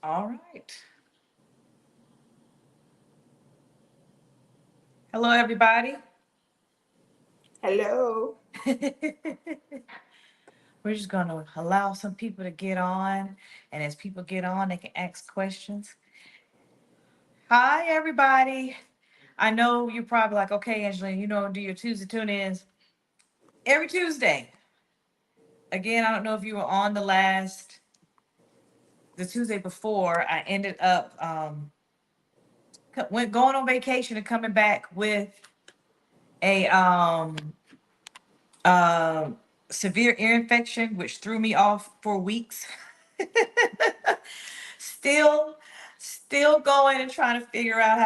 All right. Hello, everybody. Hello. We're just going to allow some people to get on. And as people get on, they can ask questions. Hi, everybody. I know you're probably like, okay, Angelina, do your Tuesday tune ins every Tuesday. Again, I don't know if you were on the Tuesday before. I ended up went going on vacation and coming back with a uh, severe ear infection, which threw me off for weeks. still, still going and trying to figure out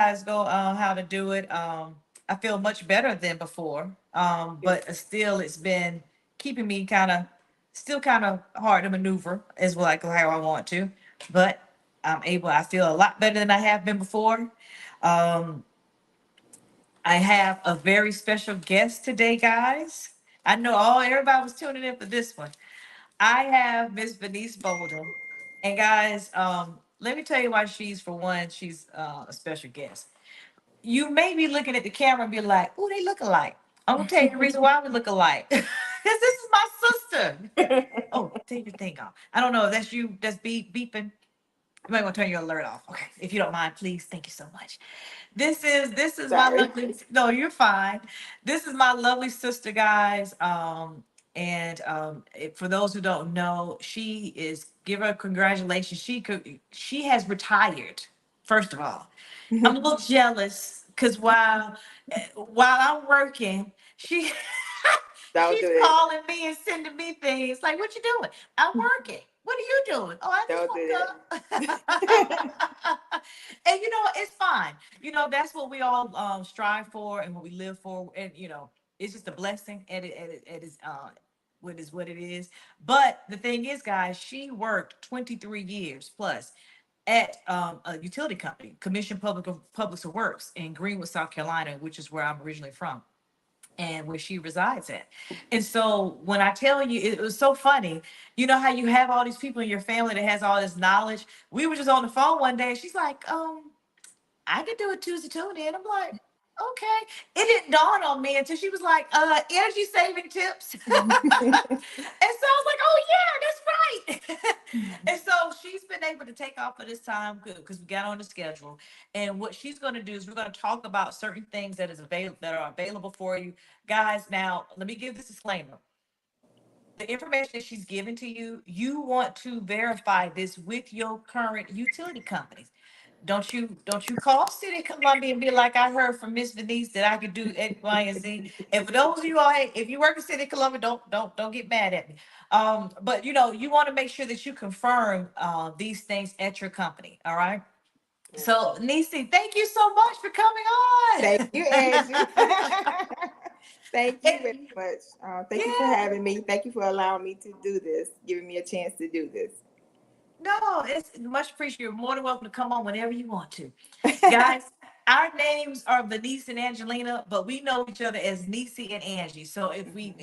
how to do it. I feel much better than before, Good. but still, it's been keeping me still kind of hard to maneuver as well, like how I want to. But I feel a lot better than I have been before. Um, I have a very special guest today, guys. I know everybody was tuning in for this one. I have Miss Venise Bolden. And guys, let me tell you why she's a special guest. You may be looking at the camera and be like, oh, they look alike. I'm gonna tell you the reason why we look alike. Because this is my sister. Oh, take your thing off. I don't know if that's you that's beeping. You might want to turn your alert off. Okay. If you don't mind, please. Thank you so much. This is my Sorry. lovely. No, you're fine. This is my lovely sister, guys. For those who don't know, she is give her congratulations. She has retired. First of all, I'm a little jealous because while I'm working, Don't she's do that. calling me and sending me things like, "What you doing?" I'm working. What are you doing? Oh, I just Don't woke do that. up. And it's fine. That's what we all strive for and what we live for. And it's just a blessing. And it is what it is. But the thing is, guys, she worked 23 years plus at a utility company, Commission Public Works in Greenwood, South Carolina, which is where I'm originally from and where she resides at. And so when I tell you, it was so funny. You know how you have all these people in your family that has all this knowledge. We were just on the phone one day, and she's like, I could do a Tuesday tune in. I'm like, okay. It didn't dawn on me until she was like, energy saving tips. And so I was like, oh yeah, that's right. And so she's been able to take off for this time because we got on the schedule. And what she's going to do is we're going to talk about certain things that are available for you guys. Now, let me give this disclaimer. The information that she's given to you, you want to verify this with your current utility companies. Don't you call City of Columbia and be like, I heard from Miss Denise that I could do X, Y, and Z. And for those of you all, hey, if you work in City of Columbia, don't get mad at me. But you want to make sure that you confirm these things at your company. All right. So Nisi, thank you so much for coming Thank on. you, Angie. Thank you very And- much. Thank you for yeah. having me. Thank you for allowing me to do this, giving me a chance to do this. No, it's much appreciated. You're more than welcome to come on whenever you want to. Guys, our names are Denise and Angelina, but we know each other as Nisi and Angie. So if we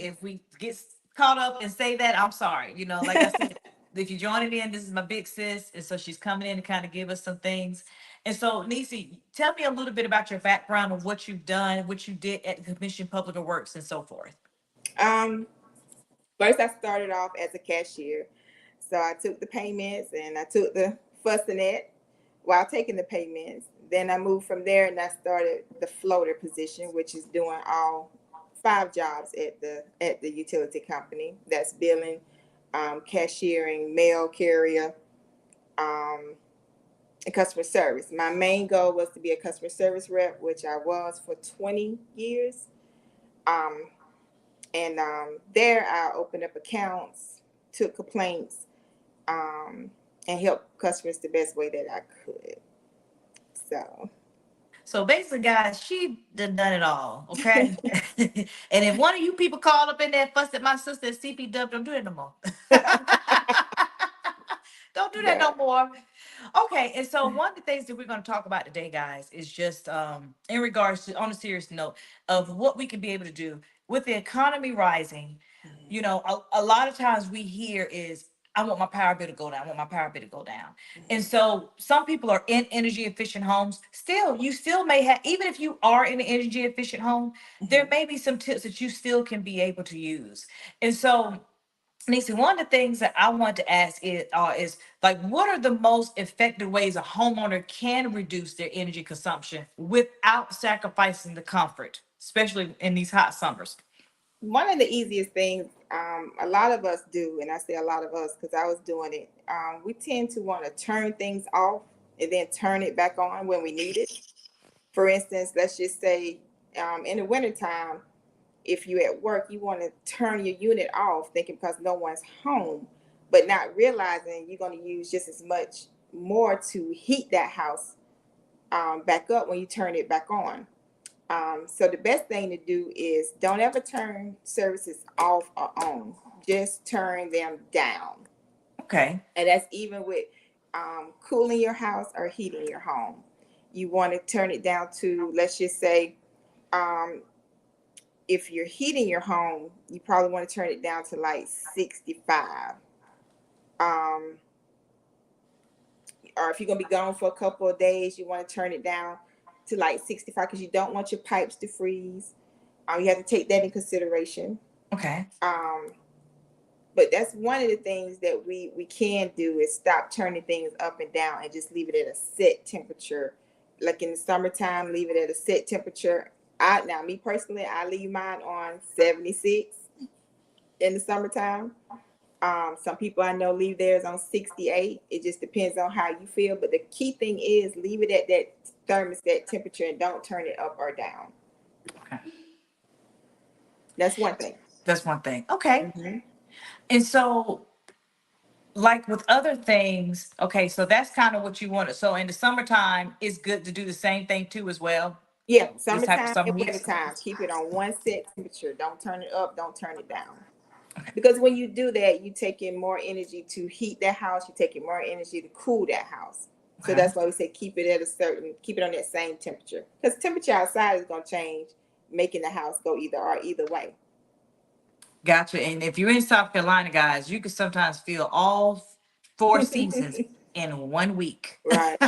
get caught up and say that, I'm sorry. Like I said, if you're joining in, this is my big sis, and so she's coming in to kind of give us some things. And so, Nisi, tell me a little bit about your background of what you've done, what you did at the Commission Public Works, and so forth. um, First, I started off as a cashier. So I took the payments and I took the fussing it while taking the payments. Then I moved from there and I started the floater position, which is doing all five jobs at the utility company. That's billing, cashiering, mail carrier, um, and customer service. My main goal was to be a customer service rep, which I was for 20 years. Um, and there I opened up accounts, took complaints, um, and helped customers the best way that I could. So, So basically, guys, she done it all. Okay. And if one of you people called up in there and fussed at my sister at CPW, don't do it no more. Don't do that yeah. no more. Okay, and so one of the things that we're going to talk about today, guys, is just in regards to on a serious note of what we can be able to do with the economy rising. A lot of times we hear is I want my power bill to go down. I want my power bill to go down. And Mhm. so some people are in energy efficient homes. Still, you still may have, even if you are in an energy efficient home, there Mhm. may be some tips that you still can be able to use. And so, Nisi, one of the things that I want to ask is like, what are the most effective ways a homeowner can reduce their energy consumption without sacrificing the comfort, especially in these hot summers? One of the easiest things a lot of us do, and I say a lot of us because I was doing it, we tend to want to turn things off and then turn it back on when we need it. For instance, let's just say in the wintertime, if you're at work, you want to turn your unit off thinking because no one's home, but not realizing you're going to use just as much more to heat that house back up when you turn it back on. So the best thing to do is don't ever turn services off or on. Just turn them down. Okay. And that's even with cooling your house or heating your home. You want to turn it down to, let's just say, um, if you're heating your home, you probably want to turn it down to like 65. Um, or if you're going to be gone for a couple of days, you want to turn it down to like 65 because you don't want your pipes to freeze. You have to take that in consideration. Okay. Um, but that's one of the things that we can do is stop turning things up and down and just leave it at a set temperature. Like in the summertime, leave it at a set temperature. Now me personally, I leave mine on 76 in the summertime. Some people I know leave theirs on 68. It just depends on how you feel. But the key thing is leave it at that thermostat temperature and don't turn it up or down. Okay. That's one thing. That's one thing. Okay. Hmm. And so, like with other things, okay, so that's kind of what you wanted. So in the summertime, it's good to do the same thing too as well. Yeah, This type of summertime summer and heat. wintertime. Keep it on one set temperature. Don't turn it up. Don't turn it down. Okay. Because when you do that, you take in more energy to heat that house. You take in more energy to cool that house. So Okay. that's why we say keep it on that same temperature. Because temperature outside is gonna change, making the house go either way. Gotcha. And if you're in South Carolina, guys, you can sometimes feel all four seasons in 1 week. Right.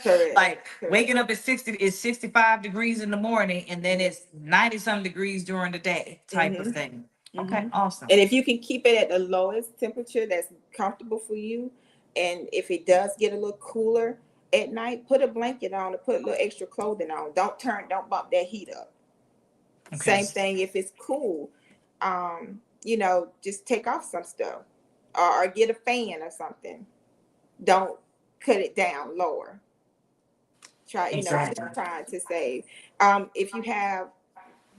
Correct. Like Correct. waking up at 60 is 65 degrees in the morning, and then it's 90 some degrees during the day type of Mm-hmm. thing. Okay, Mm-hmm. awesome. And if you can keep it at the lowest temperature that's comfortable for you, and if it does get a little cooler at night, put a blanket on or put a little extra clothing on. Don't bump that heat up. Okay. Same thing if it's cool. Just take off some stuff or get a fan or something. Don't cut it down lower. Just Exactly. trying to save. If you have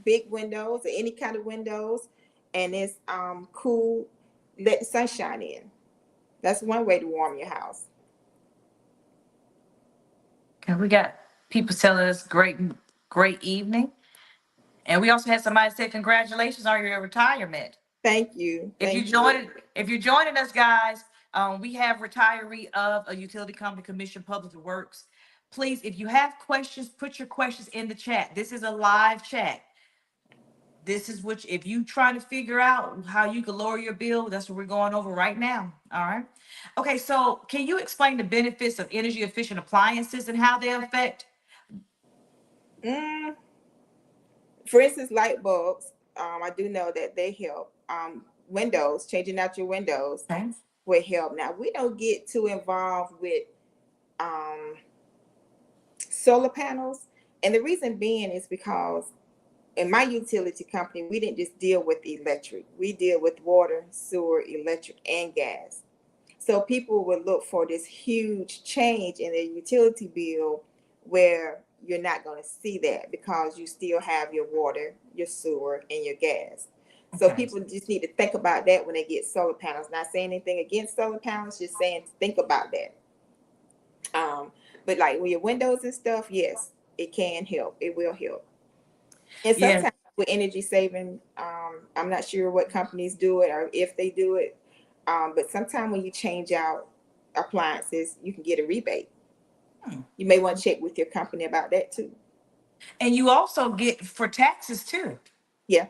big windows or any kind of windows and it's cool, let the sunshine in. That's one way to warm your house. Okay, we got people telling us great evening. And we also had somebody say congratulations on your retirement. Thank you. If you Thank you. join, if you're joining us, guys, we have retiree of a utility company commission public works. Please, if you have questions, put your questions in the chat. This is a live chat. This is which if you try to figure out how you can lower your bill, that's what we're going over right now. All right. Okay, so can you explain the benefits of energy efficient appliances and how they affect? Mm, for instance, light bulbs, I do know that they help. Windows, changing out your windows Okay. will help. Now, we don't get too involved with um, solar panels. And the reason being is because in my utility company, we didn't just deal with electric, we deal with water, sewer, electric, and gas. So people would look for this huge change in their utility bill where you're not going to see that because you still have your water, your sewer, and your gas. So Okay. people just need to think about that when they get solar panels. Not saying anything against solar panels, just saying think about that. But like with your windows and stuff, yes, it can help. It will help. And Yeah. sometimes with energy saving, I'm not sure what companies do it or if they do it. But sometimes when you change out appliances, you can get a rebate. Hmm. You may want to check with your company about that too. And you also get for taxes too. Yeah.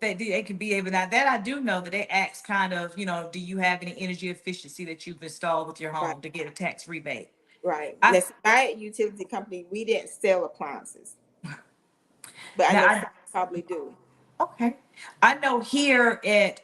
They can be able that I do know that they ask kind of, do you have any energy efficiency that you've installed with your Right. home to get a tax rebate? Right. I Now, see, my utility company, we didn't sell appliances, but I now know I some probably do. Okay. I know here at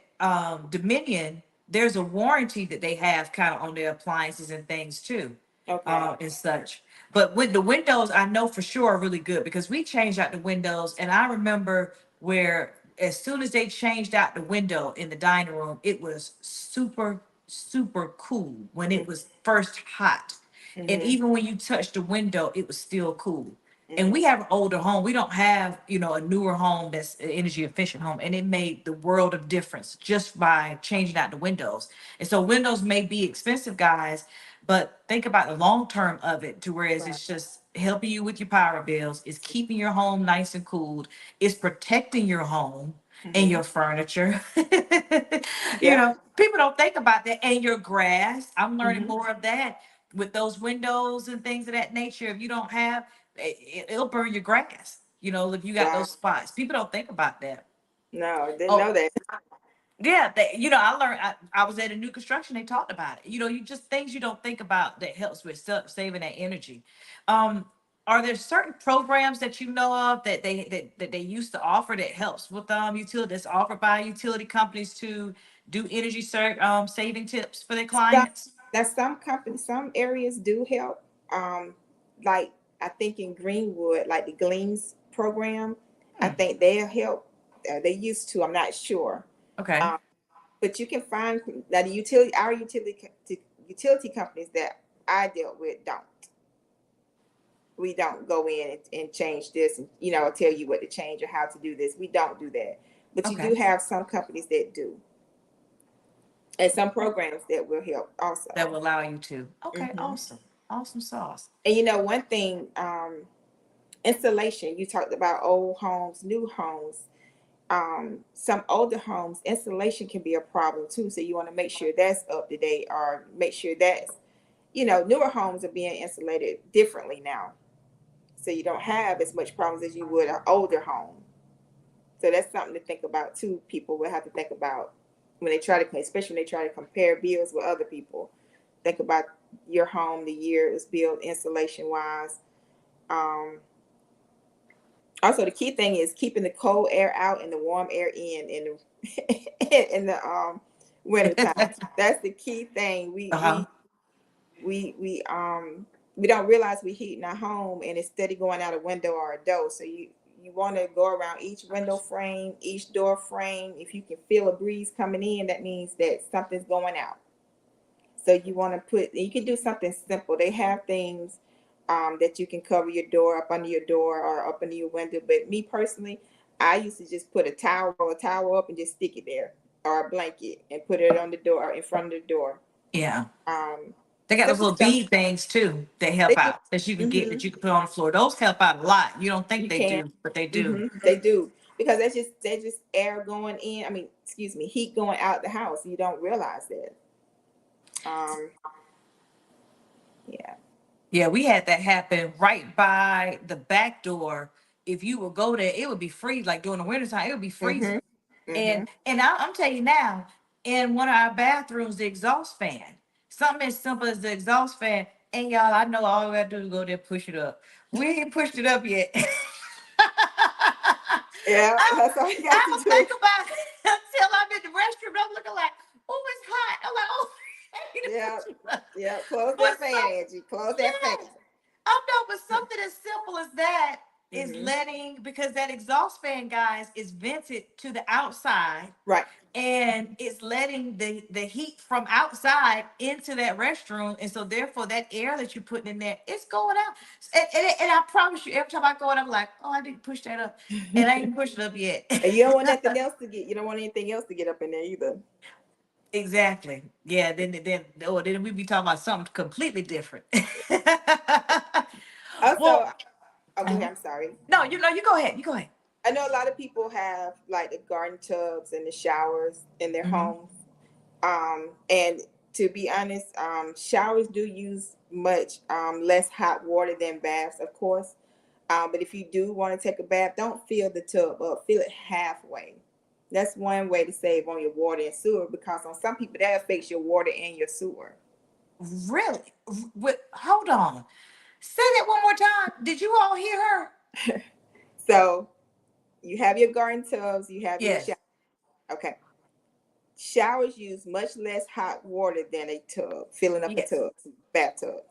Dominion, there's a warranty that they have kind of on their appliances and things too, Okay. and such. But with the windows, I know for sure are really good because we changed out the windows, and I remember where as soon as they changed out the window in the dining room, it was super, super cool when it was first hot. And Mm-hmm. even when you touched the window, it was still cool. And Mm-hmm. we have an older home. We don't have, a newer home that's an energy efficient home. And it made the world of difference just by changing out the windows. And so windows may be expensive, guys, but think about the long term of it to whereas Right. it's just helping you with your power bills, it's keeping your home nice and cooled, it's protecting your home and Mm-hmm. your furniture. Yep. People don't think about that. And your grass. I'm learning Mm-hmm. more of that with those windows and things of that nature. If you don't have, it'll burn your grass, if you got Wow. those spots. People don't think about that. No, didn't Oh, know that. yeah. I learned, I was at a new construction. They talked about it. You just things you don't think about that helps with saving that energy. Um, are there certain programs that you know of that they used to offer that helps with utility that's offered by utility companies to do energy saving tips for their Some, clients? that some companies, some areas do help. Um, like I think in Greenwood, like the Gleams program, I Hmm. think they'll help. They used to. I'm not sure. Okay. Um, but you can find that the utility, our utility companies that I dealt with don't. We don't go in and change this and tell you what to change or how to do this. We don't do that. But you do Okay. have some companies that do, and some programs that will help also. That will allow you to. Okay, Hmm. awesome. Awesome sauce. And one thing, installation. You talked about old homes, new homes. Some older homes, installation can be a problem too. So you want to make sure that's up to date, or make sure that's newer homes are being insulated differently now, so you don't have as much problems as you would an older home. So that's something to think about too. People will have to think about when they try to, especially when they try to compare bills with other people. Think about your home, the year it was built, insulation wise. Um, Also, the key thing is keeping the cold air out and the warm air in the in the winter time. That's the key thing. We Uh-huh. we we we we don't realize we heating our home and it's steady going out a window or a door. So you want to go around each window frame, each door frame. If you can feel a breeze coming in, that means that something's going out. So you want to you can do something simple. They have things that you can cover your door up under your door or up under your window. But me personally, I used to just put a towel up and just stick it there, or a blanket and put it on the door or in front of the door. Yeah. Um, They got those Simple little stuff. bead things too that help They do. out that you can get Hmm. that you can put on the floor. Those help out a lot. You don't think You they can. do, but they do. Hmm. They do, because that's just air going in. I mean, excuse me, heat going out the house. You don't realize that. Um, yeah. Yeah, we had that happen right by the back door. If you would go there, it would be freeze. Like during the wintertime, it would be freezing. Hmm. Hmm. And I'm telling you now, in one of our bathrooms, the exhaust fan, something as simple as the exhaust fan. And y'all, I know all we gotta do is go there, push it up. We ain't pushed it up yet. Yeah, I, that's all you got I to don't do. think about it until I'm in the restroom. I'm looking like, oh, it's hot. I'm like, oh, I need to Yeah, push it up. yeah. Close But that fan, some, Angie. Close that fan. yes, I know, but something as simple as that is Hmm. letting, because that exhaust fan, guys, is vented to the outside Right. and it's letting the heat from outside into that restroom. And so therefore that air that you're putting in there, it's going out. And I promise you, every time I go in, I'm like, oh, I didn't push that up. And I ain't pushed it up yet. And you don't want nothing else to get. You don't want anything else to get up in there either. Exactly. Yeah. Then we be talking about something completely different. Also, Well, oh, go uh-huh. ahead. I'm sorry. No, you go ahead. You go ahead. I know a lot of people have like the garden tubs and the showers in their Hmm. homes. And to be honest, showers do use much less hot water than baths, of course. But if you do want to take a bath, don't fill the tub up. Fill it halfway. That's one way to save on your water and sewer, because on some people that affects your water and your sewer. Really? Hold on. Say that one more time. Did you all hear her? So you have your garden tubs, you have your Yes. shower. Okay. Showers use much less hot water than a tub, filling up a Yes. tub, bathtub.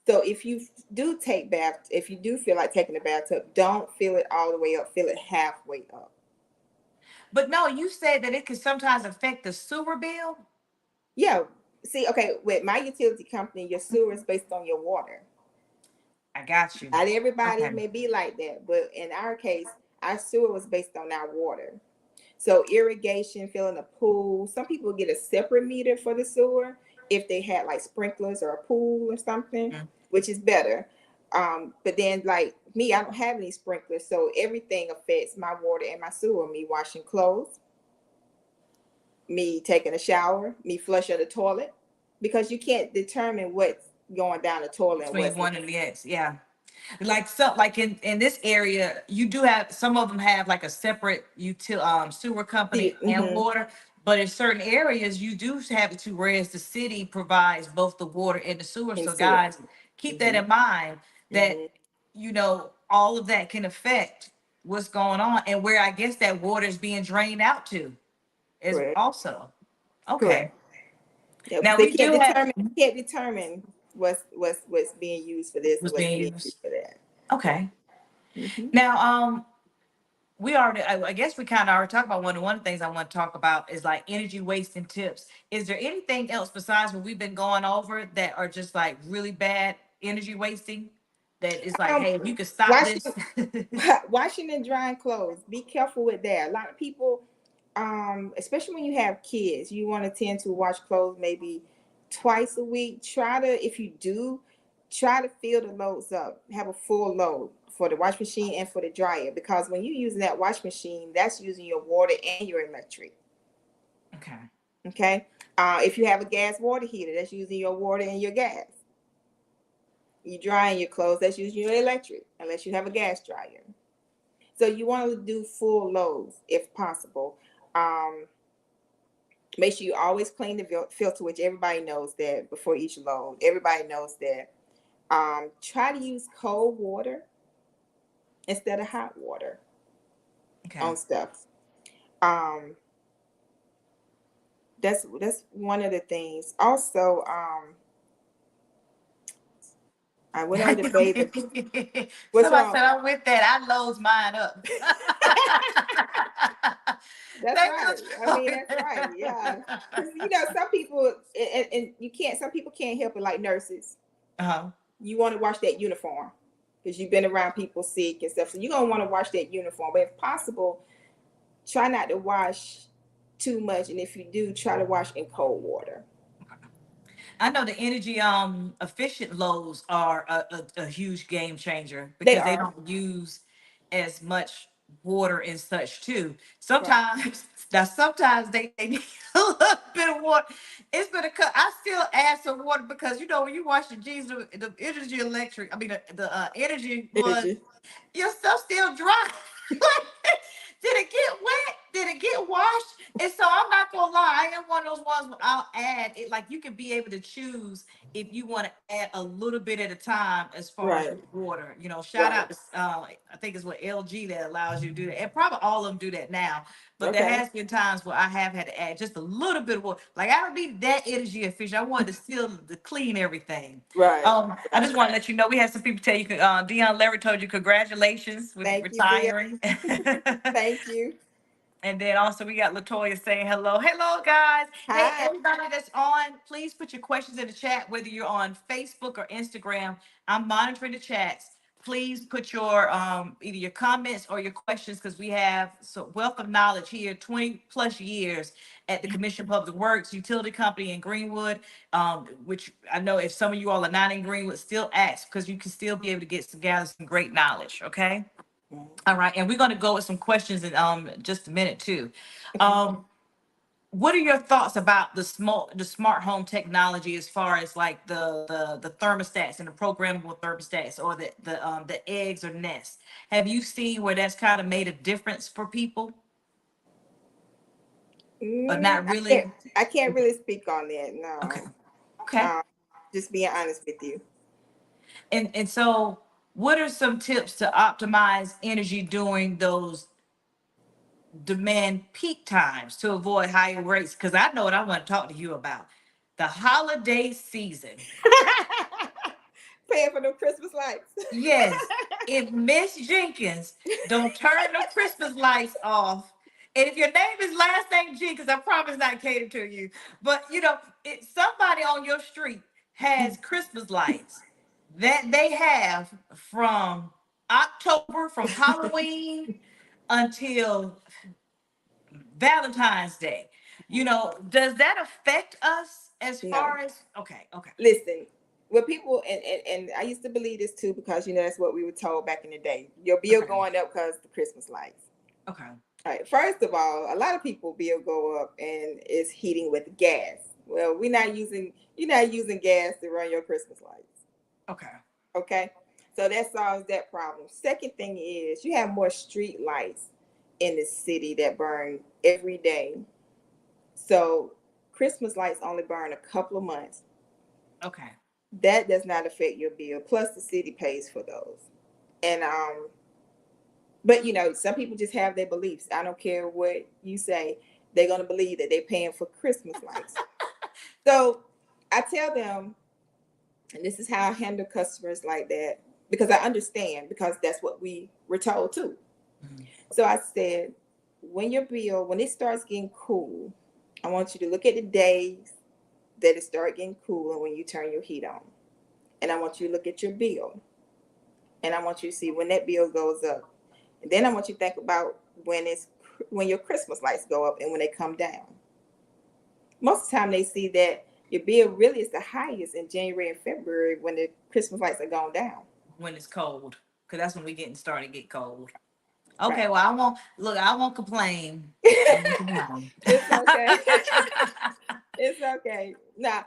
So if you do take bath, if you do feel like taking a bathtub, don't fill it all the way up, fill it halfway up. But no, you said that it could sometimes affect the sewer bill. Yeah. See, okay, with my utility company, your sewer is based on your water. I got you. Not everybody Okay. may be like that, but in our case, our sewer was based on our water. So irrigation, filling a pool. Some people get a separate meter for the sewer if they had like sprinklers or a pool or something, Mhm. which is better. But then like me, I don't have any sprinklers, so everything affects my water and my sewer. Me washing clothes, me taking a shower, me flushing the toilet, because you can't determine what's going down the toilet and Between what's one and the X, yeah. Like some, like in this area, you do have some of them have like a separate sewer company the and mm-hmm, water, but in certain areas you do have it to, whereas the city provides both the water and the sewer. and So sewer. guys, keep that Mm-hmm, in mind that mm-hmm. all of that can affect what's going on and where I guess that water is being drained out to is Correct. also okay. Correct. Yeah, because Now they we do have can't determine what's being used for this and was what's being being used used. for that. Okay. Mm-hmm. Now, we already, I guess we kind of already talked about one of the things I want to talk about is like energy waste and tips. Is there anything else besides what we've been going over that are just like really bad energy wasting? That is like, Um, hey, if you could stop washing this. washing and drying clothes. Be careful with that. A lot of people, especially when you have kids, you want to tend to wash clothes maybe twice a week. Try to, if you do, try to fill the loads up. Have a full load for the wash machine and for the dryer, because when you're using that wash machine, that's using your water and your electric. Okay. Okay. If you have a gas water heater, that's using your water and your gas. You drying your clothes, that's using your electric, unless you have a gas dryer. So you want to do full loads if possible. Um, Make sure you always clean the filter, which everybody knows that before each load. Everybody knows that. Try to use cold water instead of hot water Okay. on stuff. Um, that's one of the things. Also, I went over the bathing. What's Somebody wrong? said I'm with that. I loads mine up. That's Thank you. right. I mean, that's right. Yeah, because some people, and you can't. Some people can't help it, like nurses. Uh-huh. You want to wash that uniform because you've been around people sick and stuff. So you're gonna want to wash that uniform. But if possible, try not to wash too much. And if you do, try to wash in cold water. I know the energy efficient loads are a huge game changer They because they are. don't use as much water and such too. Right. Sometimes now sometimes they need a little bit of water. It's been a cut. I still add some water because when you wash your jeans, the energy electric, I mean the energy was Energy. your stuff still dry. Did it get wet? Did it get washed? And so I'm not gonna lie, I am one of those ones where I'll add it. Like you can be able to choose if you want to add a little bit at a time as far as Right. your water. Shout Right. out to I think it's what LG that allows you to do that. And probably all of them do that now. But there Okay. has been times where I have had to add just a little bit of water. Like I don't need that energy efficient. I wanted to still to clean everything. Right. I just Right. want to let you know we had some people tell you, Dion Larry told you congratulations with Thank you, Dia. retiring. Thank you. And then also we got Latoya saying hello. Hello, guys. Hey, Hi. everybody that's on, please put your questions in the chat, whether you're on Facebook or Instagram. I'm monitoring the chats. Please put your either your comments or your questions because we have so wealth of knowledge here, 20 plus years at the Commission Public Works Utility Company in Greenwood. Which I know if some of you all are not in Greenwood, still ask because you can still be able to gather some great knowledge. Okay. All right, and we're going to go with some questions in just a minute too. Okay. Um, what are your thoughts about the smart home technology as far as like the thermostats and the programmable thermostats or the eggs or nests? Have you seen where that's kind of made a difference for people? But not I can't. really. I can't really speak on that. Okay. No. Okay. Um, just being honest with you. And so what are some tips to optimize energy during those demand peak times to avoid higher rates? Because I know what I want to talk to you about. The holiday season. Paying for them Christmas lights. Yes, if Miss Jenkins don't turn the Christmas lights off, and if your name is last name Jenkins, I promise not cater to you. But you know, if somebody on your street has Christmas lights that they have from October, from Halloween until Valentine's Day. You know, does that affect us as No. far as okay, okay, Listen, what people and I used to believe this too because that's what we were told back in the day. Your bill okay, going up because the Christmas lights. okay, All right. First of all, a lot of people bill go up and it's heating with gas. Well, you're not using gas to run your Christmas lights. okay, Okay. So that solves that problem. Second thing is you have more street lights in the city that burn every day. So Christmas lights only burn a couple of months. okay. That does not affect your bill. Plus the city pays for those. And but some people just have their beliefs. I don't care what you say, they're gonna believe that they're paying for Christmas lights. So I tell them, and this is how I handle customers like that, because I understand, because that's what we were told too. Mhm. So I said, when it starts getting cool, I want you to look at the days that it start getting cool and when you turn your heat on. And I want you to look at your bill. And I want you to see when that bill goes up. And then I want you to think about when your Christmas lights go up and when they come down. Most of the time they see that your bill really is the highest in January and February when the Christmas lights are going down. When it's cold, because that's when we getting started to get cold. Right. Okay, well, I won't complain. I won't complain. It's okay. It's okay. Now,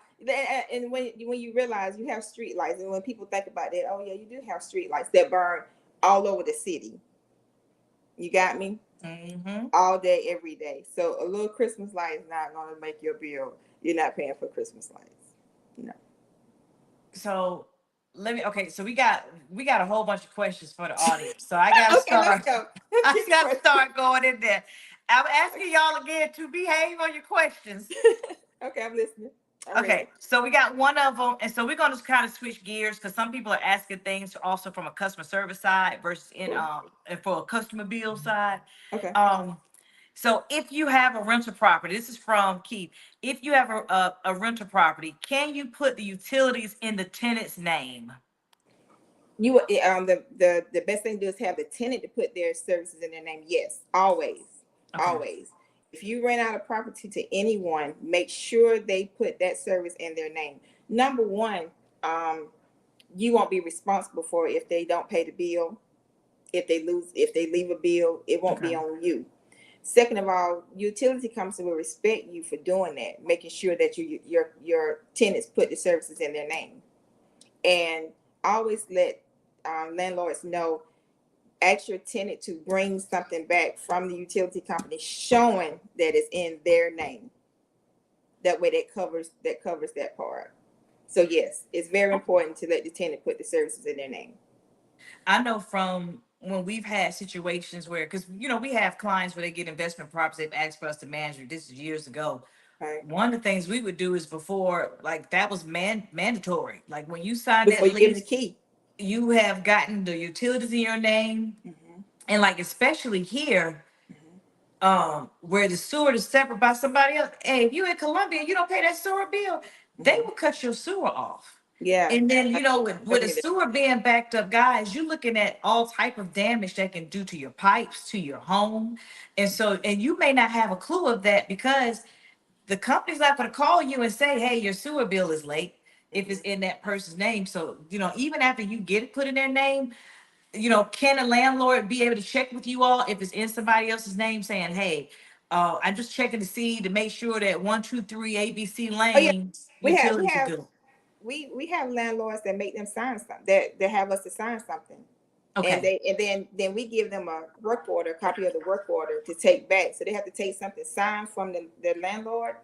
and when you realize you have street lights, and when people think about that, oh yeah, you do have street lights that burn all over the city. You got me? Hmm. All day, every day. So a little Christmas light is not going to make your bill. You're not paying for Christmas lights. No. So okay, so we got a whole bunch of questions for the audience. So I gotta Okay, let's start. go. Let's I get the gotta question. start going in there. I'm asking y'all again to behave on your questions. Okay, I'm listening. I'm ready. Okay, so we got one of them, and so we're going to kind of switch gears because some people are asking things also from a customer service side versus in Cool. and for a customer bill side. Okay. Um, so if you have a rental property, this is from Keith. If you have a rental property, can you put the utilities in the tenant's name? The best thing to do is have the tenant to put their services in their name. Yes, always, Okay. always. If you rent out a property to anyone, make sure they put that service in their name. Number one, um, you won't be responsible for it if they don't pay the bill. If they leave a bill, it won't Okay. be on you. Second of all, utility companies will respect you for doing that, making sure that your tenants put the services in their name. And always let landlords know, ask your tenant to bring something back from the utility company showing that it's in their name. That way that covers that part. So yes, it's very important to let the tenant put the services in their name. I know from when we've had situations where, because we have clients where they get investment properties, they've asked for us to manage it. This is years ago. Right. One of the things we would do is before, like that was mandatory. Like when you sign Before that you give them the lease, key. you have gotten the utilities in your name, Mm-hmm. and like especially here, Mm-hmm. where the sewer is separate by somebody else. Hey, if you in Columbia, you don't pay that sewer bill, they Mm-hmm. will cut your sewer off. Yeah. And then, with the Definitely. sewer being backed up, guys, you're looking at all type of damage that can do to your pipes, to your home. And so, and you may not have a clue of that because the company's not going to call you and say, hey, your sewer bill is late if it's Mm-hmm. in that person's name. So, even after you get it put in their name, can a landlord be able to check with you all if it's in somebody else's name saying, hey, I'm just checking to see to make sure that 123 ABC Oh yeah, Lane we have we utilities are have good. we have landlords that make them sign something, that have us to sign something. And Okay. then we give them a work order, a copy of the work order to take back. So they have to take something signed from the landlord,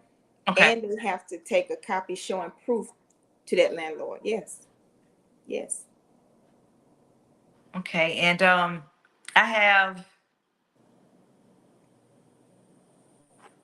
Okay. and they have to take a copy showing proof to that landlord. Yes, yes. Okay. And I have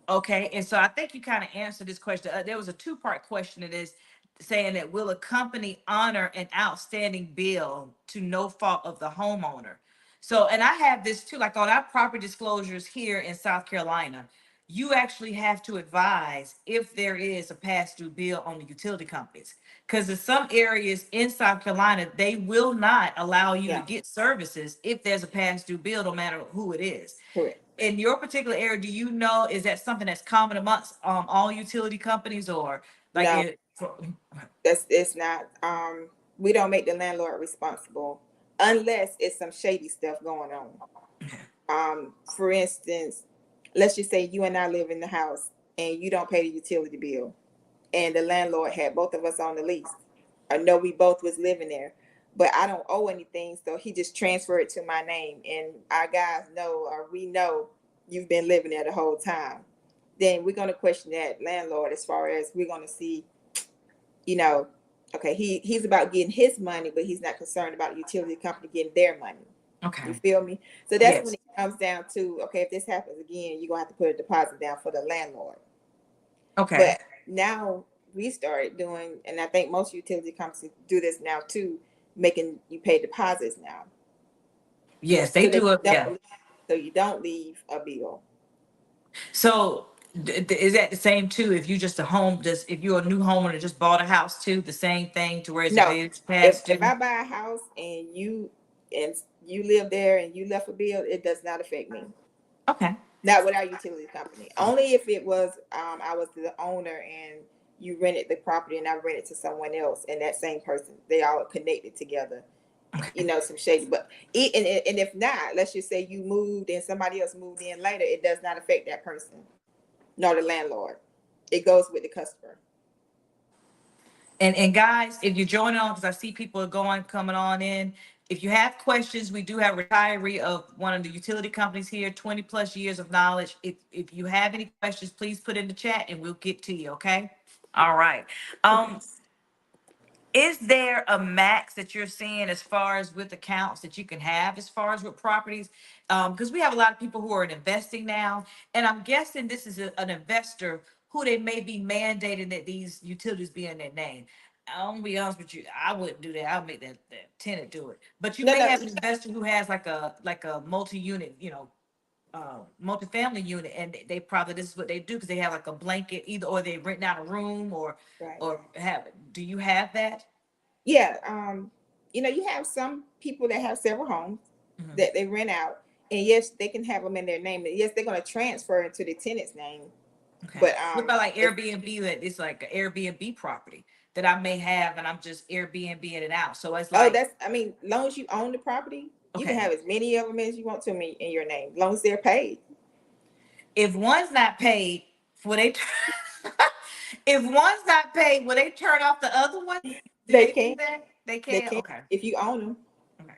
Okay, and so I think you kind of answered this question. There was a two-part question. It is saying that will a company honor an outstanding bill to no fault of the homeowner? So, and I have this too, like on our property disclosures here in South Carolina, you actually have to advise if there is a past due bill on the utility companies. Because in some areas in South Carolina, they will not allow you to Yeah, get services if there's a past due bill, no matter who it is. correct. In your particular area, do you know, is that something that's common amongst all utility companies, or like No, it? that's it's not. We don't make the landlord responsible unless it's some shady stuff going on. For instance, let's just say you and I live in the house and you don't pay the utility bill, and the landlord had both of us on the lease. I know we both was living there, but I don't owe anything, so he just transferred it to my name, and our guys know, or we know, you've been living there the whole time. Then we're gonna question that landlord as far as we're gonna see, you know, okay, he's about getting his money, but he's not concerned about the utility company getting their money. You Okay. feel me? So that's when Yes. it comes down to, okay, if this happens again, you're gonna have to put a deposit down for the landlord. Okay. But now we started doing, and I think most utility companies do this now too, making you pay deposits now, Yes, they so that do it. you Yeah. don't, so you don't leave a bill. So is that the same too? If you just a home, just if you're a new homeowner just bought a house too, the same thing to where it's if No, it's if past if due. I buy a house and you live there and you left a bill, it does not affect me. Okay. Not with our utility company. Only if it was I was the owner and you rented the property and I rented to someone else and that same person, they all connected together. You Okay. know, some shady. But and if not, let's just say you moved and somebody else moved in later, it does not affect that person, nor the landlord. It goes with the customer. And guys, if you're joining on, because I see people are going coming on in. If you have questions, we do have a retiree of one of the utility companies here, 20 plus years of knowledge. If you have any questions, please put in the chat and we'll get to you. Okay. All right. Okay. Um, is there a max that you're seeing as far as with accounts that you can have as far as with properties? Because we have a lot of people who are investing now, and I'm guessing this is an investor who they may be mandating that these utilities be in their name. I'll be honest with you, I wouldn't do that. I'll make that tenant do it. But you No, may no, have an investor who has like a multi-unit, multifamily unit, and they probably this is what they do because they have like a blanket either, or they rent out a room, or right. have it. Do you have that? Yeah. You have some people that have several homes Mhm. that they rent out, and yes, they can have them in their name. And yes, they're going to transfer into the tenant's name. Okay. But What about like if Airbnb? That it's like an Airbnb property that I may have, and I'm just Airbnb it out. So it's oh, like, that's I mean, as long as you own the property, you can okay, have as many of them as you want to me in your name, as long as they're paid. if one's not paid, will they? If one's not paid, will they turn off the other one? Do They they do can, that? They they can. can Okay. if you own them. Okay.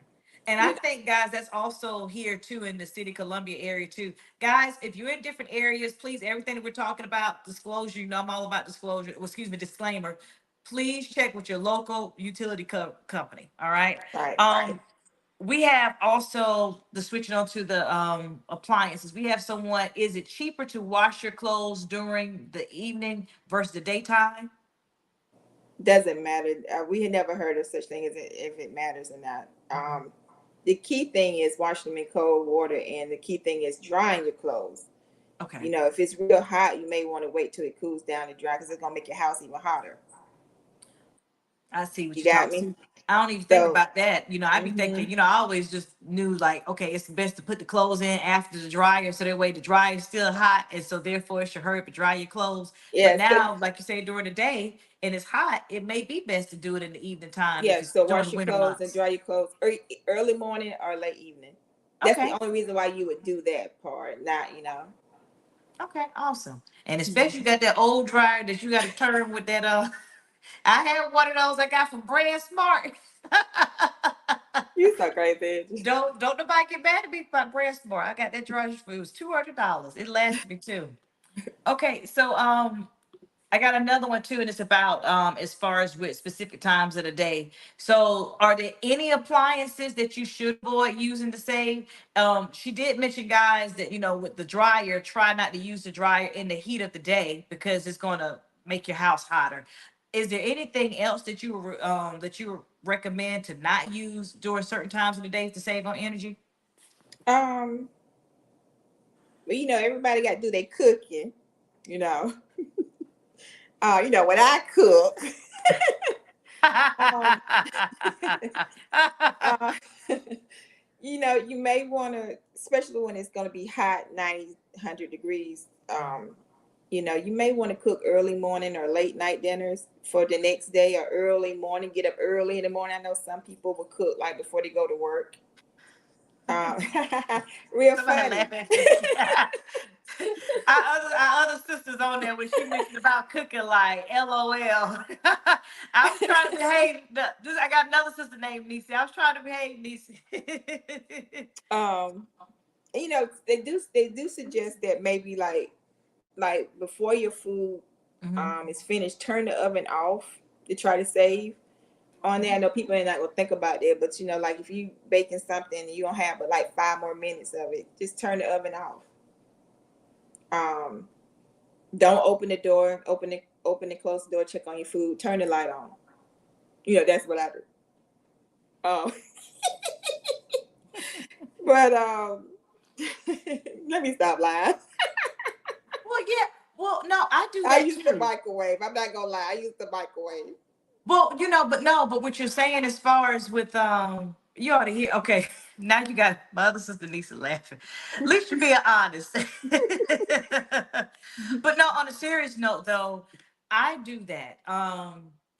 And I You know, think, guys, that's also here too in the city of Columbia area too. Guys, if you're in different areas, please, everything that we're talking about, disclosure, I'm all about disclosure. Well, excuse me, disclaimer. Please check with your local utility company. All right. right? We have also the switching on to the appliances. We have someone, is it cheaper to wash your clothes during the evening versus the daytime? Doesn't matter. We had never heard of such thing as if it matters or not. Mhm. The key thing is washing them in cold water, and the key thing is drying your clothes. Okay. If it's real hot, you may want to wait till it cools down to dry because it's gonna make your house even hotter. I see what You you're got talking. me? See, I don't even think So, about that. I'd be hmm thinking, I always just knew like, okay, it's best to put the clothes in after the dryer so that way the dryer is still hot. And so therefore it should hurry up and dry your clothes. But yeah, so now, like you say, during the day and it's hot, it may be best to do it in the evening time if yeah, it's so during the wash your winter clothes and months. dry your clothes early morning or late evening. That's the Okay. only reason why you would do that part, not. Okay. Awesome. And especially Mhm. you got that old dryer that you got to turn with that. I had one of those I got from Brand Smart. You so crazy. Angie. Don't nobody get mad at me for my breast more. I got that dry food. It was $200. It lasted me too. Okay, so I got another one too, and it's about as far as with specific times of the day. So, are there any appliances that you should avoid using to save? She did mention, guys, that with the dryer, try not to use the dryer in the heat of the day because it's gonna make your house hotter. Is there anything else that you would recommend to not use during certain times of the day to save on energy? Um, but everybody got to do their cooking. You know, when I cook, um, uh, you may want to, especially when it's going to be hot, 90, 100 degrees. You may want to cook early morning or late night dinners for the next day, or early morning. Get up early in the morning. I know some people will cook like before they go to work. Um, real Somebody funny. laugh at me. Our other sisters on there when she mentioned about cooking, like LOL. I was trying to behave. I got another sister named Nisi. I was trying to behave, Nisi. um, they do suggest that maybe like before your food Mhm. is finished, turn the oven off to try to save on there. I know people are not gonna think about that, but like if you baking something and you don't have but like 5 more minutes of it, just turn the oven off. Um, don't open the door, open and close the door, check on your food, turn the light on. That's what I do. Um, but let me stop lying. Well, yeah. Well, no, I do I that use the too. microwave. I'm not gonna lie. I use the microwave. Well, but no, but what you're saying as far as with you ought to hear. Okay, now you got my other sister Lisa laughing. At least you're being honest. But no, on a serious note though, I do that.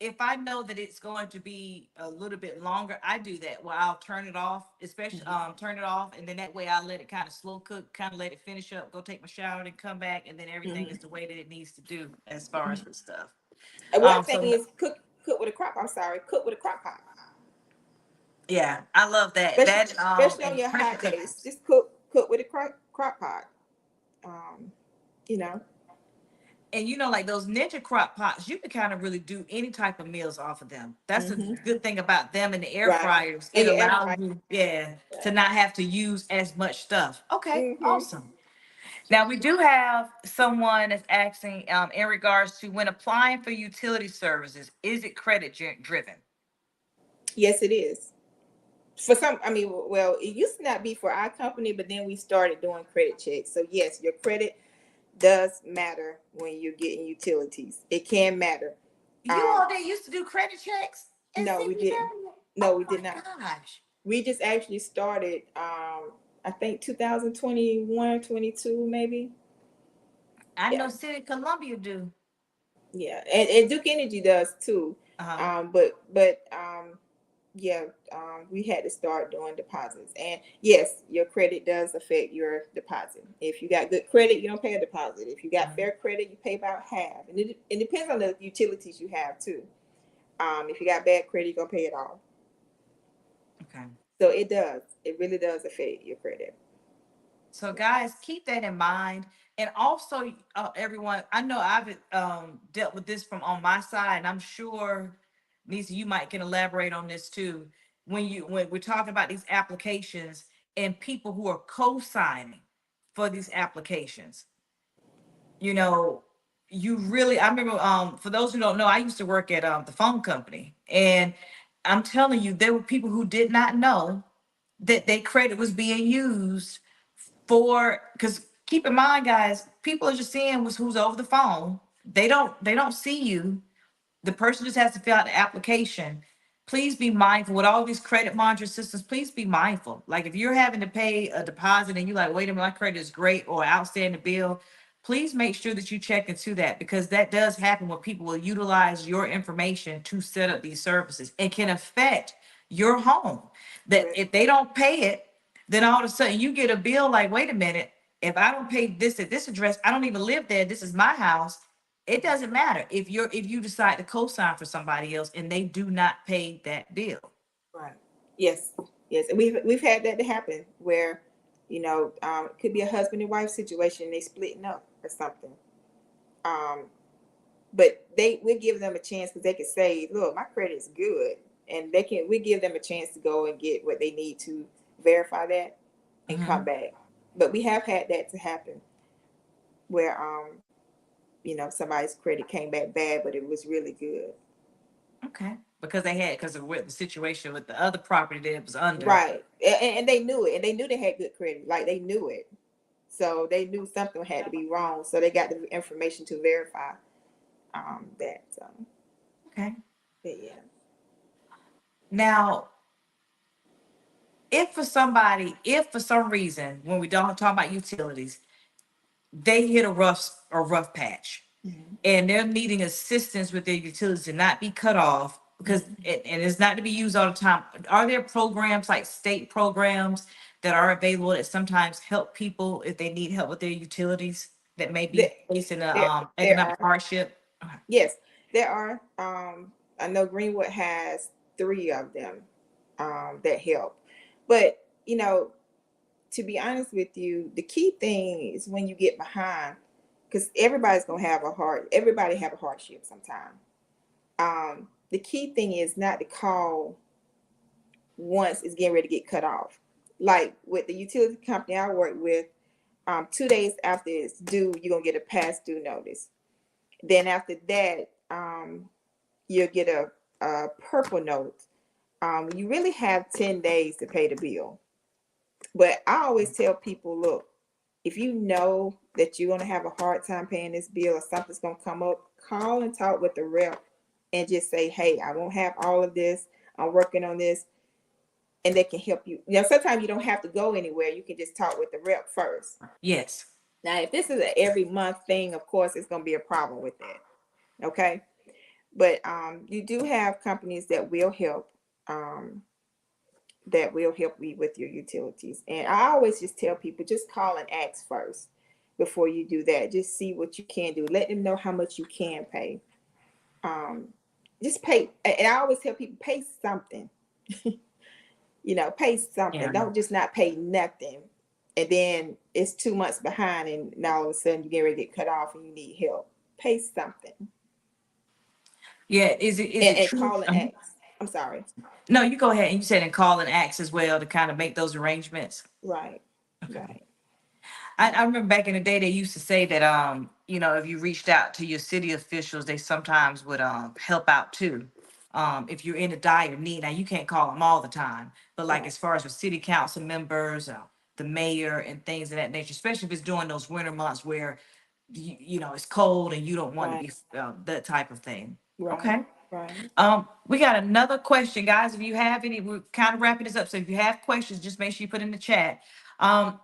If I know that it's going to be a little bit longer, I do that. Well, I'll turn it off, especially turn it off, and then that way I let it kind of slow cook, kind of let it finish up, go take my shower, then come back, and then everything is Mm-hmm. the way that it needs to do as far as with stuff. And one thing So is cook with a crock. I'm sorry, cook with a crock pot. yeah, I love that. Especially That especially on and your pressure hot days. cookers. Just cook with a crock pot. Um, you know. And like those Ninja crock pots, you can kind of really do any type of meals off of them. That's a Mm-hmm. good thing about them and the air Right. fryers. And It your air allows fryer. you, yeah, to Right. not have to use as much stuff. Okay, Mm-hmm. awesome. Now we do have someone that's asking in regards to when applying for utility services, is it credit driven? Yes, it is. For some, I mean, well, it used to not be for our company, but then we started doing credit checks. So yes, your credit does matter when you're getting utilities. It can matter. You Um, all day used to do credit checks and no, we didn't. CPW? No, Oh we did my not. gosh. We just actually started I think 2021, 22, maybe. I Yeah. know City of Columbia do. Yeah. And Duke Energy does too. Uh-huh. But yeah, we had to start doing deposits. And yes, your credit does affect your deposit. If you got good credit, you don't pay a deposit. If you got fair credit, you pay about half. And it depends on the utilities you have too. If you got bad credit, you're gonna pay it all. Okay. So it does. It really does affect your credit. So guys, keep that in mind. And also, everyone, I know I've dealt with this from on my side, and I'm sure, Nisa, you might can elaborate on this too. When we're talking about these applications and people who are co-signing for these applications, you know, you really, I remember, for those who don't know, I used to work at the phone company, and I'm telling you, there were people who did not know that their credit was being used for, because keep in mind, guys, people are just seeing who's over the phone. They don't see you. The person just has to fill out the application. Please be mindful with all these credit monitoring systems. Please be mindful. Like if you're having to pay a deposit and you're like, wait a minute, my credit is great or outstanding bill, please make sure that you check into that, because that does happen when people will utilize your information to set up these services. It can affect your home. That Correct. if they don't pay it, then all of a sudden you get a bill like, wait a minute, if I don't pay this at this address, I don't even live there. This is my house. It doesn't matter if you decide to co-sign for somebody else and they do not pay that bill. Right. Yes, yes, and we've had that to happen where, it could be a husband and wife situation. They splitting up or something. Um, but we give them a chance because they can say, "Look, my credit is good," and we give them a chance to go and get what they need to verify that and come Mhm. back. But we have had that to happen where, somebody's credit came back bad, but it was really good. Okay. Because of what the situation with the other property that it was under. Right, and they knew it, and they knew they had good credit, like they knew it, so they knew something had to be wrong. So they got the information to verify that. So, Okay. but yeah, Now, if for some reason, when we don't talk about utilities, they hit a rough patch hmm and they're needing assistance with their utilities to not be cut off because hmm and it's not to be used all the time. Are there programs like state programs that are available that sometimes help people if they need help with their utilities that may there, be facing a there economic are. hardship? Okay. Yes, there are. I know Greenwood has three of them that help. But, to be honest with you, the key thing is when you get behind, because everybody have a hardship sometime. The key thing is not to call once it's getting ready to get cut off. Like with the utility company I work with, 2 days after it's due, you're gonna get a past due notice. Then after that, you'll get a purple note. You really have 10 days to pay the bill. But I always tell people, look, if you know that you're going to have a hard time paying this bill or something's going to come up, call and talk with the rep and just say, hey, I won't have all of this. I'm working on this. And they can help you. Sometimes you don't have to go anywhere. You can just talk with the rep first. Yes. Now, if this is an every month thing, of course, it's going to be a problem with that. Okay. But you do have companies um, that will help you with your utilities. And I always just tell people, just call and ask first before you do that. Just see what you can do. Let them know how much you can pay. Um, just pay. And I always tell people, pay something. Pay something. Yeah. Don't just not pay nothing. And then it's 2 months behind, and now all of a sudden you get ready to get cut off and you need help. Pay something Yeah. Is it and true? call and ask. I'm sorry. No, you go ahead and you said and call and ask as well to kind of make those arrangements. Right. Okay. Right. I remember back in the day they used to say that if you reached out to your city officials, they sometimes would help out too. If you're in a dire need. Now you can't call them all the time, but like Right. as far as with city council members, the mayor and things of that nature, especially if it's during those winter months where it's cold and you don't want to Right. be that type of thing. Right. Okay. Right. We got another question, guys. If you have any, we're kind of wrapping this up. So if you have questions, just make sure you put in the chat.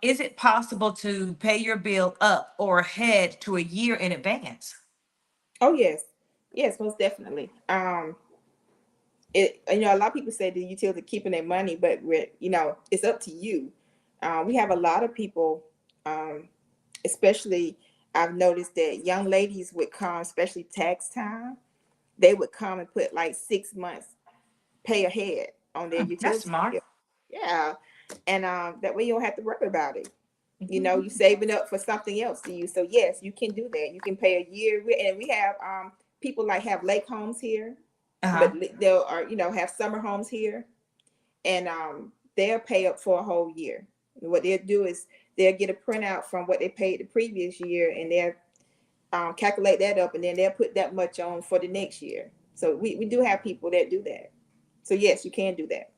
Is it possible to pay your bill up or ahead to a year in advance? Oh yes, yes, most definitely. A lot of people say the utility keeping their money, but it's up to you. We have a lot of people, um, especially I've noticed that young ladies would come, especially tax time. They would come and put like 6 months pay ahead on their That's utility smart. bill. Yeah, and that way you don't have to worry about it. Mhm. You saving up for something else to use. So yes, you can do that. You can pay a year, and we have people like have lake homes here, but Uh-huh. they'll have summer homes here, and they'll pay up for a whole year. What they'll do is they'll get a printout from what they paid the previous year, and they'll calculate that up, and then they'll put that much on for the next year. So we do have people that do that. So yes, you can do that.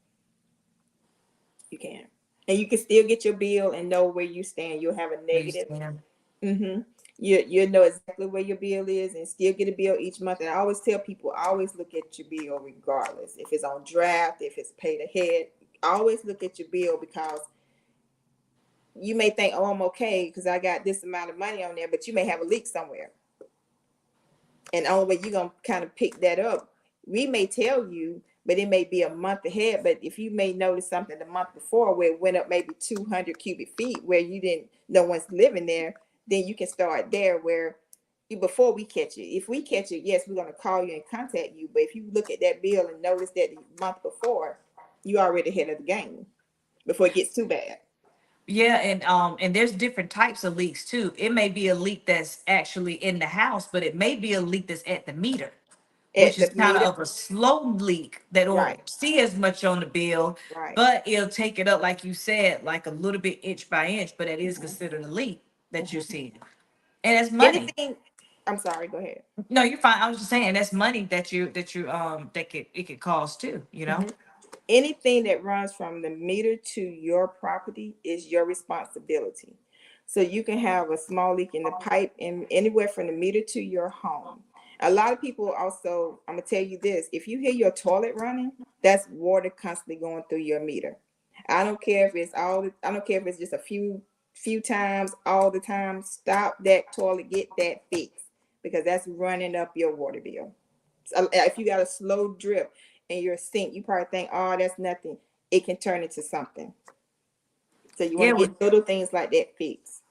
You can, and you can still get your bill and know where you stand. You'll have a negative. Understand. Mm-hmm. You know exactly where your bill is and still get a bill each month. And I always tell people, always look at your bill regardless. If it's on draft, if it's paid ahead, always look at your bill because you may think, oh, I'm okay because I got this amount of money on there, but you may have a leak somewhere. And the only way you're gonna kind of pick that up, we may tell you, but it may be a month ahead. But if you may notice something the month before where it went up maybe 200 cubic feet where you didn't, no one's living there, then you can start there where before we catch it. If we catch it, yes, we're gonna call you and contact you. But if you look at that bill and notice that the month before, You already ahead of the game before it gets too bad. Yeah, and there's different types of leaks too. It may be a leak that's actually in the house, but it may be a leak that's at the meter, which At is the kind meter, of a slow leak that right, don't see as much on the bill, right. but it'll take it up, like you said, like a little bit inch by inch, but it is Hmm. considered a leak that you're Hmm. seeing. And it's money. Anything. I'm sorry. Go ahead. No, you're fine. I was just saying that's money that could it could cost too, you know? Hmm. Anything that runs from the meter to your property is your responsibility. So you can have a small leak in the pipe and anywhere from the meter to your home. A lot of people also, I'm gonna tell you this, if you hear your toilet running, that's water constantly going through your meter. I don't care if it's just a few times, all the time. Stop that toilet, get that fixed because that's running up your water bill. So, if you got a slow drip in your sink, you probably think, oh, that's nothing. It can turn into something. So you want Yeah, to get little things like that fixed.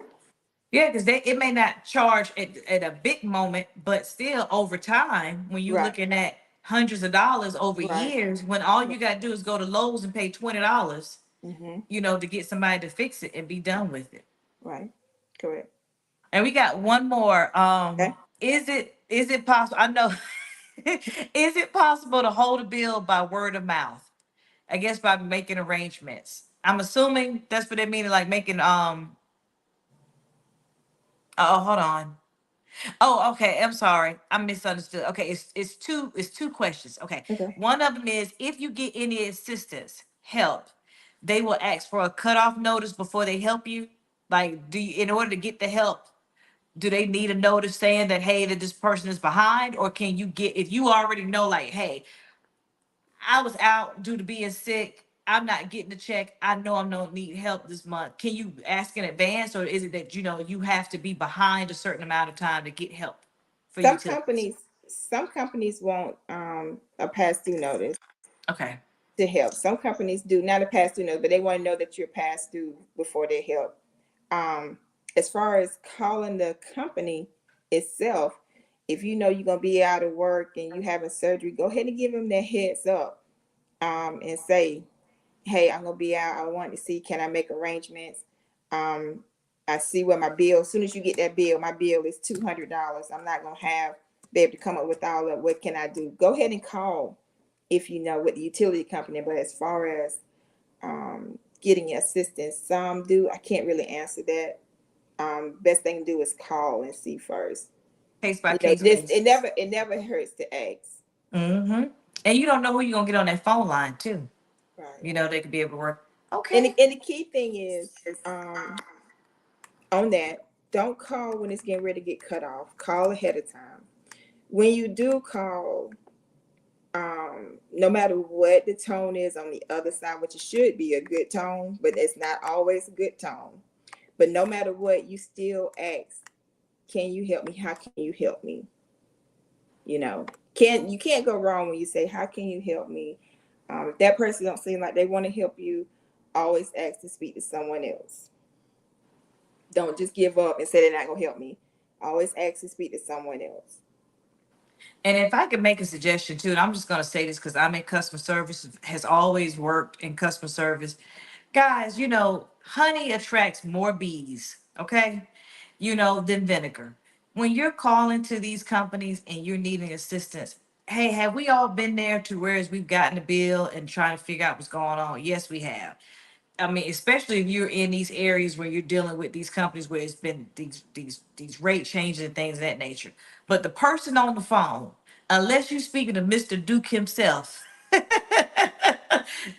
yeah, because they it may not charge at a big moment, but still over time, when you're Right, looking at hundreds of dollars over right, years, when all right. you gotta do is go to Lowe's and pay $20, Mm-hmm. to get somebody to fix it and be done with it. Right, correct. And we got one more. Okay. Is it possible? I know. Is it possible to hold a bill by word of mouth? I guess by making arrangements. I'm assuming that's what they mean, like making oh, hold on. Oh, okay. I'm sorry. I misunderstood. Okay, it's two questions. Okay. Okay. One of them is if you get any assistance, help, they will ask for a cutoff notice before they help you. Like, in order to get the help, do they need a notice saying that hey, that this person is behind, or can you get if you already know like hey, I was out due to being sick. I'm not getting the check. I know I don't need help this month. Can you ask in advance, or is it that you have to be behind a certain amount of time to get help for Some utilities? companies, some companies want a past due notice Okay. to help. Some companies do not a past due notice, but they want to know that you're past due before they help. Um, as far as calling the company itself, if you know you're gonna be out of work and you having surgery, go ahead and give them that heads up, and say, "Hey, I'm gonna be out. I want to see can I make arrangements. Um, I see where my bill. As soon as you get that bill, my bill is $200. I'm not gonna have be able to come up with all of what can I do. Go ahead and call if you know with the utility company. But as far as getting assistance, some do. I can't really answer that. Best thing to do is call and see first. Case by You know, case this basis. it never hurts to ask. Mm-hmm. And you don't know who you're gonna get on that phone line too. Right. They could be able to work. And Okay. and the key thing is on that, don't call when it's getting ready to get cut off. Call ahead of time. When you do call, no matter what the tone is on the other side, which it should be a good tone, but it's not always a good tone. But no matter what, you still ask, "Can you help me? How can you help me?" You know, can't go wrong when you say, "How can you help me?" If that person don't seem like they want to help you, always ask to speak to someone else. Don't just give up and say they're not gonna help me. Always ask to speak to someone else. And if I could make a suggestion too, and I'm just going to say this because I'm in customer service, has always worked in customer service. Guys, honey attracts more bees, okay? Than vinegar. When you're calling to these companies and you're needing assistance, hey, have we all been there to whereas we've gotten a bill and trying to figure out what's going on? Yes, we have. I mean, especially if you're in these areas where you're dealing with these companies where it's been these rate changes and things of that nature. But the person on the phone, unless you're speaking to Mr. Duke himself,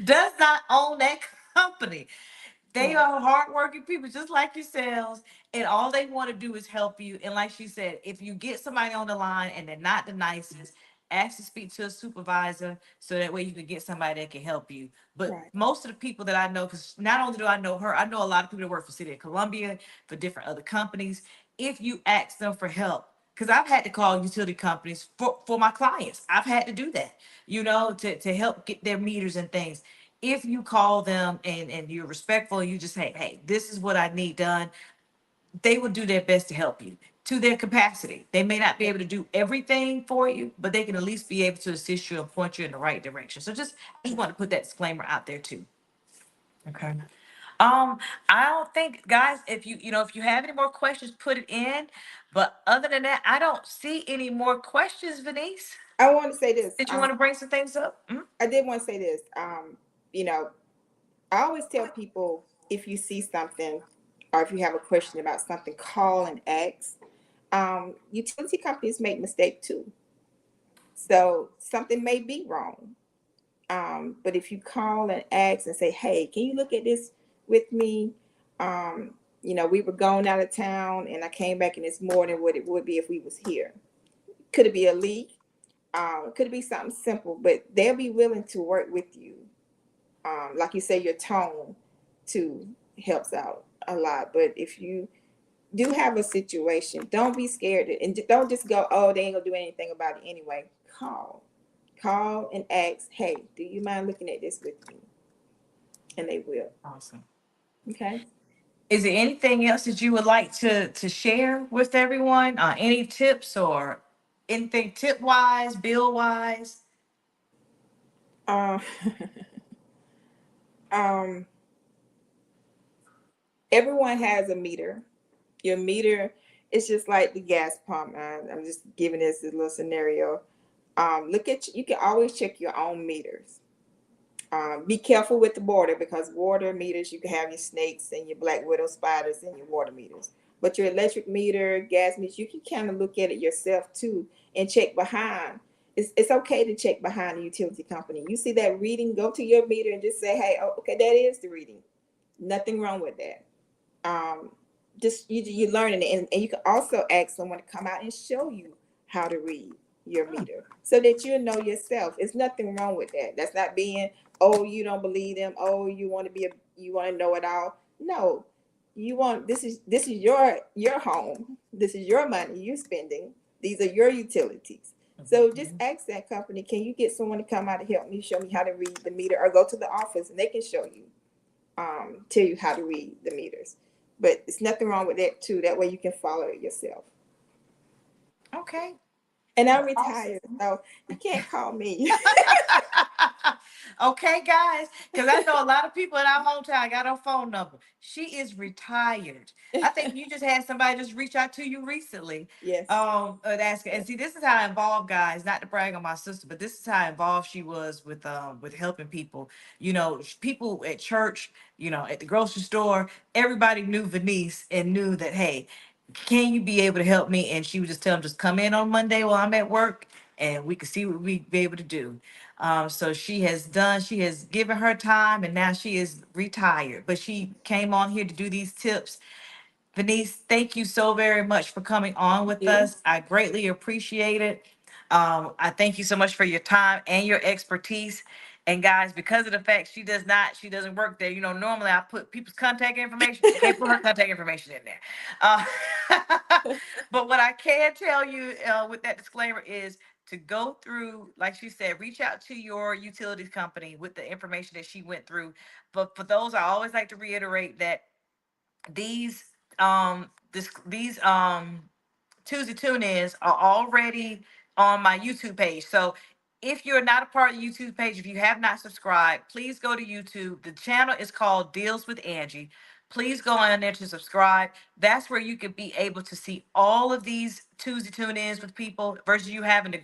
does not own that company. They Right, are hardworking people just like yourselves, and all they want to do is help you. And like she said, if you get somebody on the line and they're not the nicest, ask to speak to a supervisor so that way you can get somebody that can help you. But right, most of the people that I know, because not only do I know her, I know a lot of people that work for City of Columbia, for different other companies. If you ask them for help, because I've had to call utility companies for my clients. I've had to do that, to help get their meters and things. If you call them and you're respectful, you just say, hey, this is what I need done, they will do their best to help you. to their capacity. They may not be able to do everything for you, but they can at least be able to assist you and point you in the right direction. So I just want to put that disclaimer out there too. Okay. Um, I don't think, guys, if if you have any more questions, put it in. But other than that, I don't see any more questions, Venice. I want to say this. Did you want to bring some things up? Mhm. I did want to say this. You know, I always tell people, if you see something or if you have a question about something, call and ask. Utility companies make mistakes too. So something may be wrong. But if you call and ask and say, hey, can you look at this with me? We were going out of town and I came back and it's more than what it would be if we was here. Could it be a leak? Could it be something simple? But they'll be willing to work with you. Like you say, your tone too helps out a lot. But if you do have a situation, don't be scared and don't just go, oh, they ain't gonna do anything about it anyway. Call and ask, hey, do you mind looking at this with me? And they will. Awesome. Okay. Is there anything else that you would like to share with everyone? Any tips or anything tip wise, bill wise? Um, um, Everyone has a meter. Your meter is just like the gas pump. I'm just giving this a little scenario. You can always check your own meters. Be careful with the water, because water meters, you can have your snakes and your black widow spiders in your water meters. But your electric meter, gas meters, you can kind of look at it yourself too and check behind. It's okay to check behind the utility company. You see that reading, go to your meter and just say, hey, oh, okay, that is the reading. Nothing wrong with that. um, just you learning it, and you can also ask someone to come out and show you how to read your meter so that you know yourself. There's nothing wrong with that. That's not being, oh, you don't believe them, oh, you want to know it all. No, you want, this is your home, this is your money you're spending, these are your utilities. So just ask that company, can you get someone to come out and help me, show me how to read the meter, or go to the office and they can show you, tell you how to read the meters. But it's nothing wrong with that too. That way you can follow it yourself. Okay. And I'm Well, awesome. retired, so you can't call me. Okay, guys, because I know a lot of people in our hometown got her phone number. She is retired. I think you just had somebody just reach out to you recently. Yes. And ask, and see, this is how involved, guys. Not to brag on my sister, but this is how involved she was with helping people. People at church, at the grocery store, everybody knew Venice and knew that, hey, can you be able to help me? And she would just tell them, just come in on Monday while I'm at work and we could see what we be able to do. So she has given her time and now she is retired, but she came on here to do these tips. Venice, thank you so very much for coming on with You. us. I greatly appreciate it. I thank you so much for your time and your expertise. And guys, because of the fact she doesn't work there. Normally I put people's contact information. I can't put her contact information in there. Uh, but what I can tell you with that disclaimer is to go through, like she said, reach out to your utilities company with the information that she went through. But for those, I always like to reiterate that these these Tuesday tune-ins are already on my YouTube page. So if you're not a part of the YouTube page, if you have not subscribed, please go to YouTube. The channel is called Deals with Angie. Please go on there to subscribe. That's where you could be able to see all of these Tuesday tune-ins with people versus you having to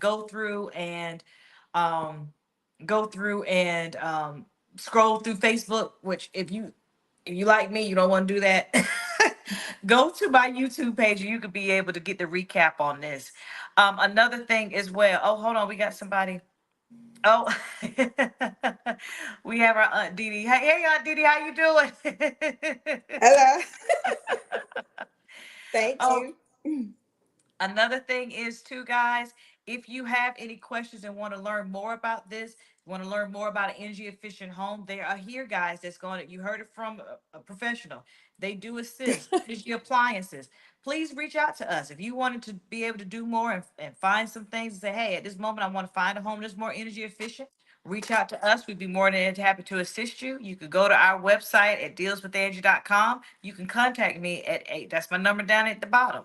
um go through and scroll through Facebook, which if you like me, you don't want to do that. Go to my YouTube page and you could be able to get the recap on this. Another thing as well. Oh, hold on, we got somebody. Oh, we have our Aunt Didi. Hey, Aunt Didi, how you doing? Hello. Thank Oh, you. another thing is too, guys, if you have any questions and want to learn more about this, want to learn more about an energy efficient home, they are here, guys. That's going to, you heard it from a professional. They do assist energy appliances. Please reach out to us if you wanted to be able to do more and find some things and say, hey, at this moment, I want to find a home that's more energy efficient. reach out to us. We'd be more than happy to assist you. You could go to our website at dealswithangie.com. You can contact me at 8. That's my number down at the bottom.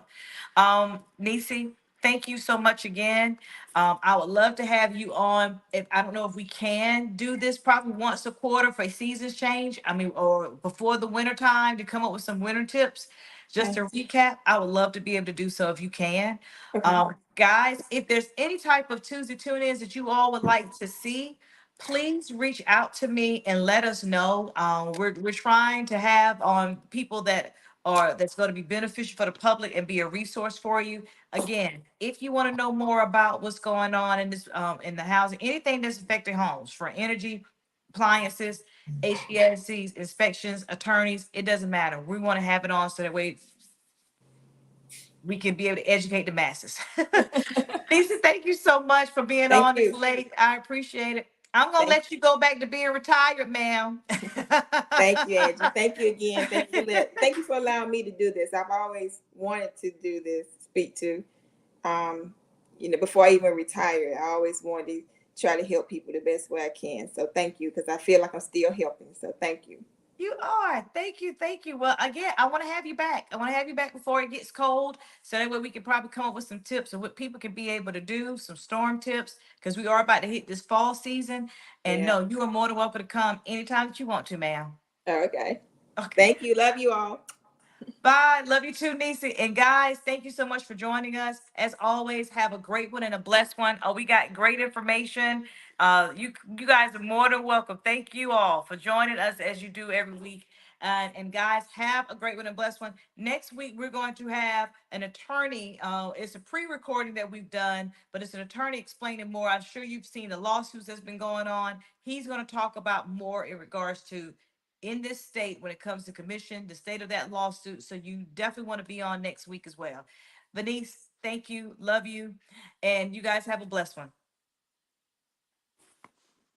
Nisi, thank you so much again. I would love to have you on. If I don't know if we can do this probably once a quarter for a seasons change. I mean, or before the winter time to come up with some winter tips. Just Okay. to recap, I would love to be able to do so if you can. Okay. Guys, if there's any type of Tuesday tune-ins that you all would like to see, please reach out to me and let us know. We're trying to have on people that are that's going to be beneficial for the public and be a resource for you. Again, if you want to know more about what's going on in this in the housing, anything that's affecting homes, for energy, appliances, HVACs, inspections, attorneys, it doesn't matter. We want to have it on so that way we can be able to educate the masses. Lisa, thank you so much for being Thank on this you. late. I appreciate it. I'm gonna Thank let you go back to being retired, ma'am. Thank you, Angie. Thank you again. Thank you for allowing me to do this. I've always wanted to do this, speak to. Um, before I even retired, I always wanted to try to help people the best way I can. So thank you, because I feel like I'm still helping. So thank you. You are. Thank you. Thank you. Well, again, I want to have you back. I want to have you back before it gets cold. So that way we can probably come up with some tips of what people can be able to do, some storm tips, because we are about to hit this fall season. And Yeah. no, you are more than welcome to come anytime that you want to, ma'am. Okay. Okay. Thank you. Love you all. Bye. Love you too, Nisi. And guys, thank you so much for joining us. As always, have a great one and a blessed one. Oh, we got great information. You guys are more than welcome. Thank you all for joining us as you do every week. And guys, have a great one and blessed one. Next week, we're going to have an attorney. It's a pre-recording that we've done, but it's an attorney explaining more. I'm sure you've seen the lawsuits that's been going on. He's going to talk about more in regards to in this state when it comes to commission, the state of that lawsuit. So you definitely want to be on next week as well. Venise, thank you. Love you. And you guys have a blessed one.